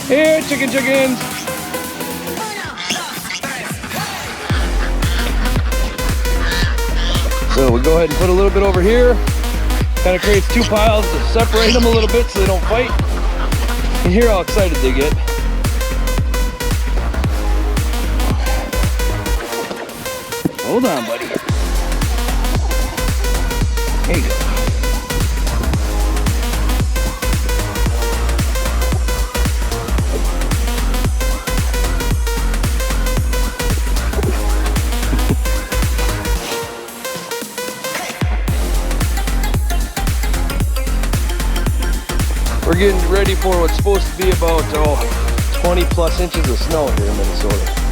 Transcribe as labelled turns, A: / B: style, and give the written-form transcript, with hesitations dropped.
A: Here, chickens. So we go ahead and put a little bit over here. Kind of creates two piles to separate them a little bit so they don't fight. And hear how excited they get. Hold on, buddy. There you go. We're getting ready for what's supposed to be about 20 plus inches of snow here in Minnesota.